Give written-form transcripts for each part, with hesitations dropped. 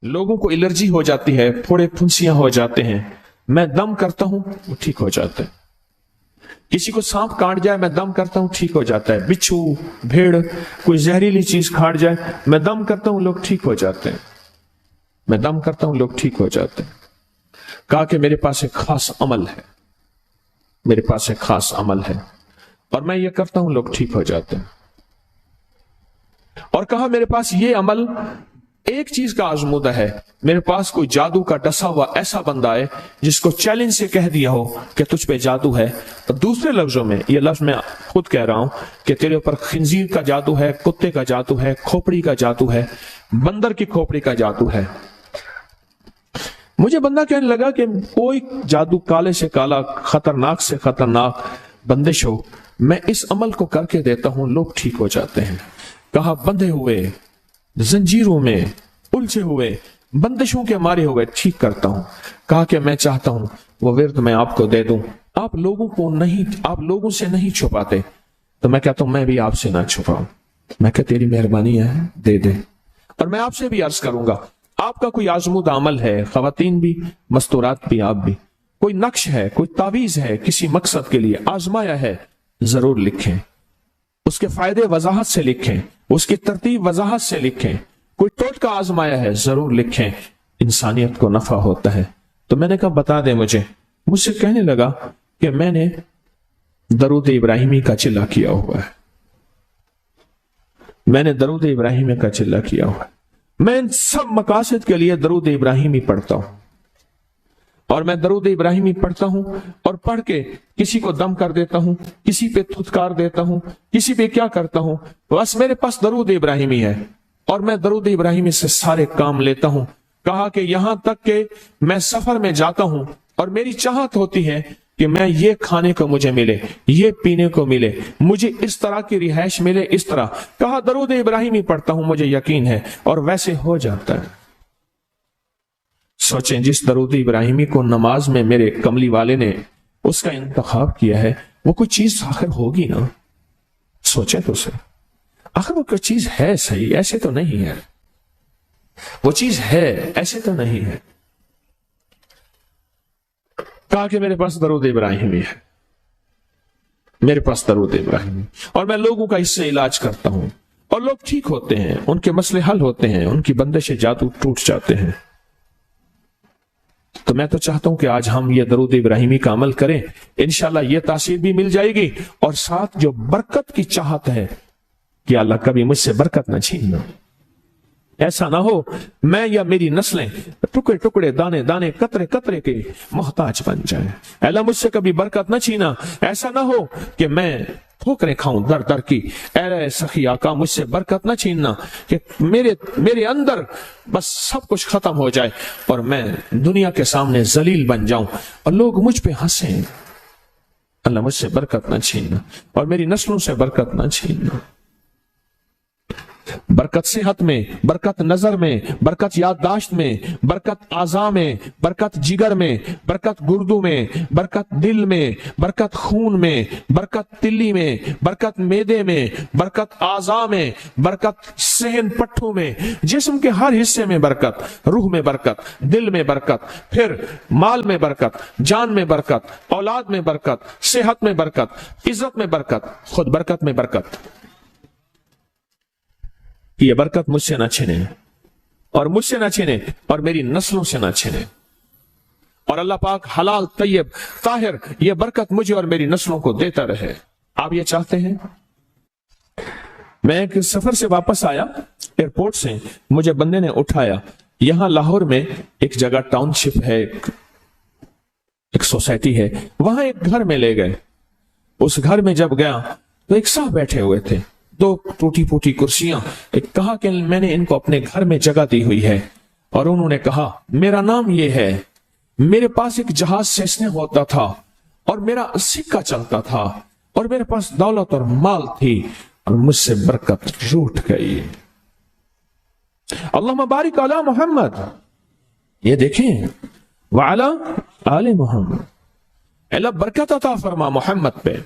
लोगों को एलर्जी हो जाती है, फोड़े फुंसियां हो जाते हैं, मैं दम करता हूं वो ठीक हो जाता है। किसी को सांप काट जाए, मैं दम करता हूं ठीक हो जाता है। बिच्छू, भेड़, कोई जहरीली चीज काट जाए, मैं दम करता हूं लोग ठीक हो जाते हैं। मैं दम करता हूं लोग ठीक हो जाते हैं। कहा कि मेरे पास एक खास अमल है, मेरे पास एक खास अमल है और मैं ये करता हूं लोग ठीक हो जाते हैं। और कहा मेरे पास ये अमल एक चीज का आजमूदा है, मेरे पास कोई जादू का डसा हुआ ऐसा बंदा है जिसको चैलेंज से कह दिया हो कि तुझ पे जादू है, और दूसरे लफ्जों में ये लफ्ज मैं खुद कह रहा हूं कि तेरे ऊपर खिंजीर का जादू है, कुत्ते का जादू है, खोपड़ी का जादू है, बंदर की खोपड़ी का जादू है। मुझे बंदा कहने लगा कि कोई जादू काले से काला, खतरनाक से खतरनाक बंदिश हो, मैं इस अमल को करके देता हूं लोग ठीक हो जाते हैं। कहा बंधे हुए, जंजीरों में उलझे हुए, बंदिशों के मारे हुए ठीक करता हूं। कहा कि मैं चाहता हूं वो विर्द मैं आपको दे दूं, आप लोगों को नहीं, आप लोगों से नहीं छुपाते, तो मैं कहता हूं मैं भी आपसे ना छुपाऊं। मैं कह तेरी मेहरबानी है, दे दे। और मैं आपसे भी अर्ज करूंगा, आपका कोई आजमूदा अमल है, खवातीन भी, मस्तूरात भी, आप भी, कोई नक्श है, कोई तावीज है, किसी मकसद के लिए आजमाया है, जरूर लिखें। उसके फायदे वजाहत से लिखें, उसकी तरतीब वजाहत से लिखें। कोई टोटका आजमाया है, जरूर लिखें, इंसानियत को नफा होता है। तो मैंने कहा बता दे मुझे। मुझसे कहने लगा कि मैंने दरूद इब्राहिमी का चिल्ला किया हुआ है, मैंने दरूद इब्राहिमी का चिल्ला किया हुआ है। मैं इन सब मकासद के लिए दरूद इब्राहिमी पढ़ता हूं, और मैं दरूद इब्राहिमी पढ़ता हूं और पढ़ के किसी को दम कर देता हूं, किसी पे थुतकार देता हूं, किसी पे क्या करता हूं, बस मेरे पास दरूद इब्राहिमी है और मैं दरूद इब्राहिमी से सारे काम लेता हूं। कहा कि यहां तक कि मैं सफर में जाता हूं और मेरी चाहत होती है कि मैं ये खाने को मुझे मिले, ये पीने को मिले, मुझे इस तरह की रिहाइश मिले, इस तरह। कहा दरूद इब्राहिमी पढ़ता हूं, मुझे यकीन है, और वैसे हो जाता है। सोचें, जिस दरूद इब्राहिमी को नमाज में मेरे कमली वाले ने उसका इंतखाब किया है, वो कोई चीज आखिर होगी ना। सोचें तो सही, आखिर वो कोई चीज है सही, ऐसे तो नहीं है, वो चीज है ऐसे तो नहीं है। कहा कि मेरे पास दरूद इब्राहिमी है, मेरे पास दरूद इब्राहिमी, और मैं लोगों का इससे इलाज करता हूं और लोग ठीक होते हैं, उनके मसले हल होते हैं, उनकी बंदिशें जादू टूट जाते हैं। तो मैं तो चाहता हूं कि आज हम ये दरूद इब्राहिमी का अमल करें, इंशाल्लाह ये तासीर भी मिल जाएगी, और साथ जो बरकत की चाहत है कि अल्लाह कभी मुझसे बरकत न छीनना। ऐसा ना हो मैं या मेरी नस्लें टुकड़े टुकड़े, दाने दाने, कतरे कतरे के मोहताज बन जाए। अल्लाह मुझसे कभी बरकत न छीना। ऐसा ना हो कि मैं ठोकरें खाऊं दर दर की। ऐ सखी आका, मुझसे बरकत न छीनना कि मेरे अंदर बस सब कुछ खत्म हो जाए और मैं दुनिया के सामने जलील बन जाऊं और लोग मुझ पे हंसें। अल्लाह मुझसे बरकत न छीनना और मेरी नस्लों से बरकत न छीनना। बरकत सेहत में, बरकत नजर में, बरकत याददाश्त में, बरकत आज़ा में, बरकत जिगर में, बरकत गुर्दों में, बरकत दिल में, बरकत खून में, बरकत तिल्ली में, बरकत मेदे में, बरकत आज़ा में, बरकत सहन पट्टों में, जिस्म के हर हिस्से में बरकत, रूह में बरकत, दिल में बरकत, फिर माल में बरकत, जान में बरकत, औलाद में बरकत, सेहत में बरकत, इज्जत में बरकत, खुद बरकत में बरकत। ये बरकत मुझसे ना छिने और मुझसे ना छिने और मेरी नस्लों से ना छिने, और अल्लाह पाक हलाल तैयब ताहिर ये बरकत मुझे और मेरी नस्लों को देता रहे। आप ये चाहते हैं? मैं एक सफर से वापस आया, एयरपोर्ट से मुझे बंदे ने उठाया। यहां लाहौर में एक जगह टाउनशिप है, एक सोसाइटी है, वहां एक घर में ले गए। उस घर में जब गया तो एक साहब बैठे हुए थे, दो टूटी फूटी कुर्सियां। एक कहा कि मैंने इनको अपने घर में जगह दी हुई है, और उन्होंने कहा मेरा नाम ये है, मेरे पास एक जहाज सेसने होता था और मेरा सिक्का चलता था और मेरे पास दौलत और माल थी और मुझसे बरकत रूठ गई। अल्लाहुम्मा बारिक अला मोहम्मद, ये देखें, वाला आले मोहम्मद, अल्लाह बरकत अता फरमा मोहम्मद पे।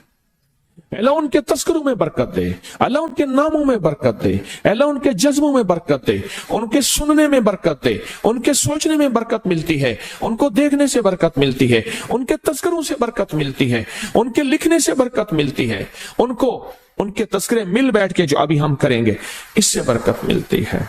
अल्लाह उनके तस्करों में बरकत दे, अल्लाह उनके नामों में बरकत दे, अल्लाह उनके जज्बों में बरकत दे, उनके सुनने में बरकत दे, उनके सोचने में बरकत मिलती है, उनको देखने से बरकत मिलती है, उनके तस्करों से बरकत मिलती है, उनके लिखने से बरकत मिलती है, उनको उनके तस्करे मिल बैठ के जो अभी हम करेंगे इससे बरकत मिलती है।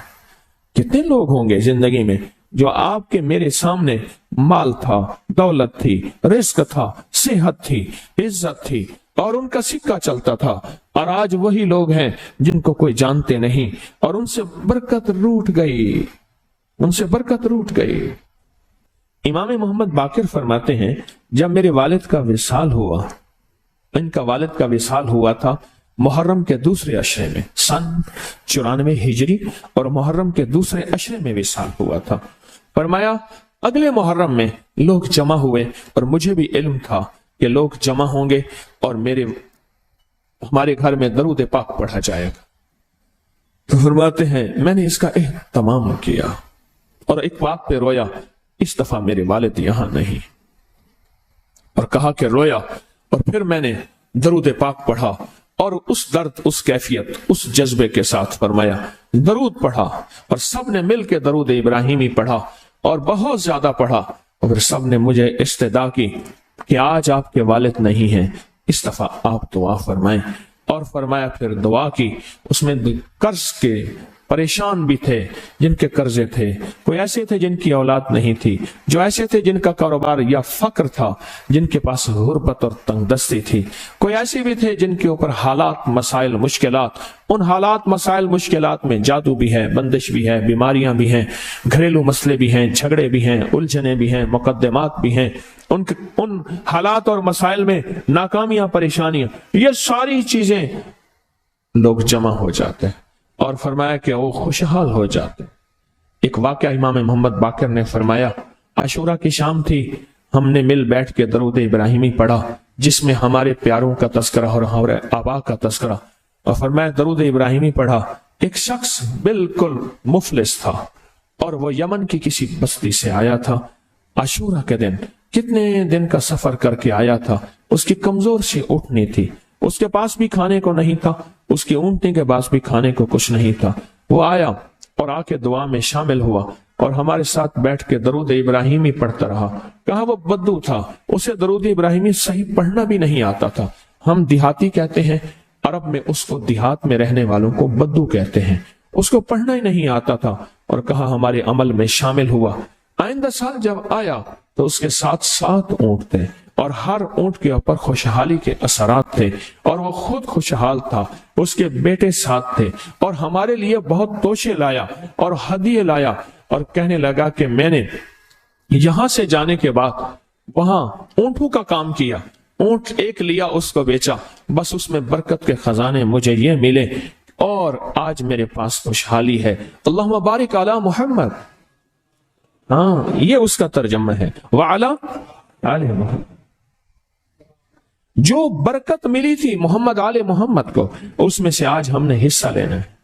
कितने लोग होंगे जिंदगी में जो आपके मेरे सामने माल था, दौलत थी, रिस्क था, सेहत थी, इज्जत थी और उनका सिक्का चलता था, और आज वही लोग हैं जिनको कोई जानते नहीं और उनसे बरकत रूठ गई, उनसे बरकत रूठ गई। इमाम मोहम्मद बाकिर फरमाते हैं, जब मेरे वालिद का विसाल हुआ, इनका वालिद का विसाल हुआ था मुहर्रम के दूसरे अशरे में, सन 94 हिजरी, और मुहर्रम के दूसरे अशरे में विसाल हुआ था। फरमाया अगले मुहर्रम में लोग जमा हुए और मुझे भी इल्म था कि लोग जमा होंगे और हमारे घर में दरूद पाक पढ़ा जाएगा। तो फरमाते हैं मैंने इसका एहतमाम किया और एक बात पे रोया, इस दफा मेरे वालिद यहां नहीं, और कहा कि रोया, और फिर मैंने दरूद पाक पढ़ा और उस दर्द, उस कैफियत, उस जज्बे के साथ फरमाया दरूद पढ़ा, और सब ने मिलकर दरूद इब्राहिमी पढ़ा और बहुत ज्यादा पढ़ा, और फिर सब ने मुझे इस्तेदा की कि आज आपके वालिद नहीं हैं, इस दफा आप दुआ फरमाएं। और फरमाया फिर दुआ की, उसमें कर्ज के परेशान भी थे जिनके कर्जे थे, कोई ऐसे थे जिनकी औलाद नहीं थी, जो ऐसे थे जिनका कारोबार या फक्र था, जिनके पास गुर्बत और तंगदस्ती थी, कोई ऐसे भी थे जिनके ऊपर हालात, मसाइल, मुश्किलात, उन हालात, मसाइल, मुश्किलात में जादू भी है, बंदिश भी है, बीमारियां भी हैं, घरेलू मसले भी हैं, झगड़े भी हैं, उलझने भी हैं, मुकद्दमात भी हैं, उन हालात और मसाइल में नाकामियां, परेशानियां, ये सारी चीजें लोग जमा हो जाते हैं और फरमाया कि वो खुशहाल हो जाते। एक वाकया इमाम मोहम्मद बाकिर ने फरमाया, आशूरा की शाम थी, हमने मिल बैठ के दरूद इब्राहिमी पढ़ा जिसमें हमारे प्यारों का तस्करा और हमारे आबा का तस्करा, और फरमाया दरूद इब्राहिमी पढ़ा। एक शख्स बिल्कुल मुफलिस था और वो यमन की किसी बस्ती से आया था। आशूरा के दिन कितने दिन का सफर करके आया था, उसकी कमजोर सी ऊँटनी थी, उसके पास भी खाने को नहीं था, उसकी ऊँटनी के पास भी खाने को कुछ नहीं था। वो आया और आके दुआ में शामिल हुआ और हमारे साथ बैठ के दरूद इब्राहिमी पढ़ता रहा। कहा वो बद्दू था, उसे दरूद इब्राहिमी सही पढ़ना भी नहीं आता था। हम देहाती कहते हैं, अरब में उसको देहात में रहने वालों को बद्दू कहते हैं, उसको पढ़ना ही नहीं आता था। और कहा हमारे अमल में शामिल हुआ। आइंदा साल जब आया तो उसके साथ 7 ऊँट थे और हर ऊँट के ऊपर खुशहाली के असरात थे और वो खुद खुशहाल था, उसके बेटे साथ थे और हमारे लिए बहुत तोशे लाया और हदिये लाया और कहने लगा कि मैंने यहां से जाने के बाद वहां ऊँटों का काम किया, ऊँट एक लिया, उसको बेचा, बस उसमें बरकत के खजाने मुझे ये मिले और आज मेरे पास खुशहाली है। अल्लाहुम्मा बारिक अला मोहम्मद। हाँ, ये उसका तर्जमा है, वाला आले मोहम्मद। जो बरकत मिली थी मोहम्मद आले मोहम्मद को, उसमें से आज हमने हिस्सा लेना है।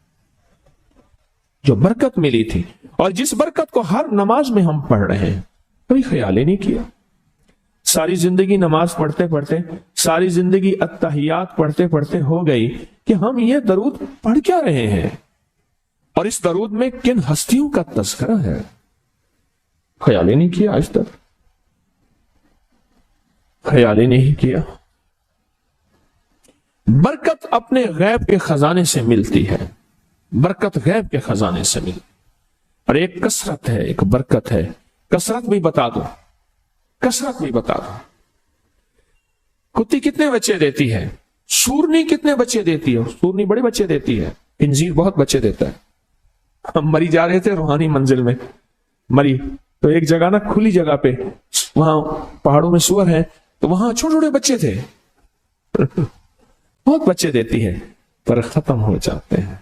जो बरकत मिली थी और जिस बरकत को हर नमाज में हम पढ़ रहे हैं, कभी ख्याल ही नहीं किया। सारी जिंदगी नमाज पढ़ते पढ़ते, सारी जिंदगी अत्तहियात पढ़ते पढ़ते हो गई कि हम ये दरूद पढ़ क्या रहे हैं और इस दरूद में किन हस्तियों का तज़किरा है, ख्याल ही नहीं किया। आज तक ख्याल ही नहीं किया। बरकत अपने गैब के खजाने से मिलती है, बरकत गैब के खजाने से मिलती। और एक कसरत है, एक बरकत है। कसरत भी बता दो, कसरत भी बता दो। कुत्ती कितने बच्चे देती है, सूरनी कितने बच्चे देती है? सूरनी बड़े बच्चे देती है, खंजीर बहुत बच्चे देता है। हम मरी जा रहे थे रूहानी मंजिल में, मरी तो एक जगह ना खुली जगह पे, वहां पहाड़ों में सुअर है, तो वहां छोटे छोटे बच्चे थे बहुत बच्चे देती है पर खत्म हो जाते हैं।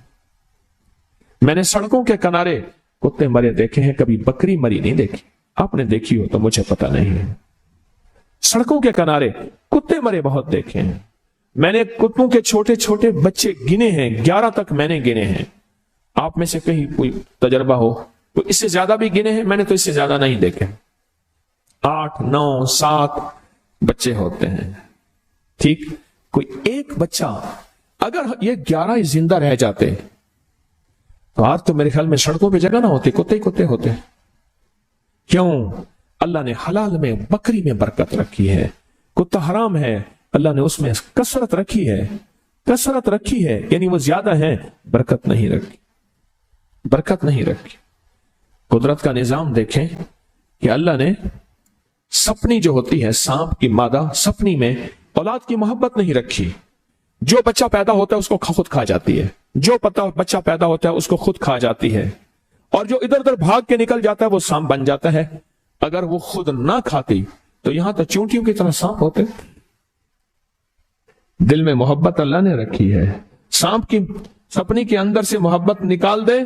मैंने सड़कों के किनारे कुत्ते मरे देखे हैं, कभी बकरी मरी नहीं देखी। आपने देखी हो तो मुझे पता नहीं है। सड़कों के किनारे कुत्ते मरे बहुत देखे हैं। मैंने कुत्तों के छोटे छोटे बच्चे गिने हैं, 11 तक मैंने गिने हैं। आप में से कहीं कोई तजर्बा हो तो इससे ज्यादा भी गिने हैं, मैंने तो इससे ज्यादा नहीं देखे। 8, 9, 7 बच्चे होते हैं। ठीक, کوئی ایک بچہ، اگر یہ 11 زندہ رہ جاتے تو آج تو میرے خیال میں سڑکوں پہ جگہ نہ ہوتی، کتے ہی کتے ہوتے۔ کیوں؟ اللہ نے حلال میں، بکری میں برکت رکھی ہے، کتا حرام ہے، اللہ نے اس میں کثرت رکھی ہے، کثرت رکھی ہے، یعنی وہ زیادہ ہے، برکت نہیں رکھی، برکت نہیں رکھی۔ قدرت کا نظام دیکھیں کہ اللہ نے سپنی جو ہوتی ہے، سانپ کی مادہ، سپنی میں اولاد کی محبت نہیں رکھی، جو بچہ پیدا ہوتا ہے اس کو خود کھا جاتی ہے، جو بچہ پیدا ہوتا ہے اس کو خود کھا جاتی ہے، اور جو ادھر ادھر بھاگ کے نکل جاتا ہے وہ سانپ بن جاتا ہے۔ اگر وہ خود نہ کھاتی تو یہاں تو چونٹیوں کی طرح سانپ ہوتے۔ دل میں محبت اللہ نے رکھی ہے، سانپ کی سپنی کے اندر سے محبت نکال دے،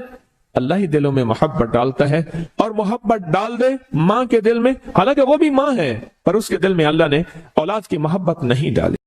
اللہ ہی دلوں میں محبت ڈالتا ہے، اور محبت ڈال دے ماں کے دل میں، حالانکہ وہ بھی ماں ہے، پر اس کے دل میں اللہ نے اولاد کی محبت نہیں ڈالی۔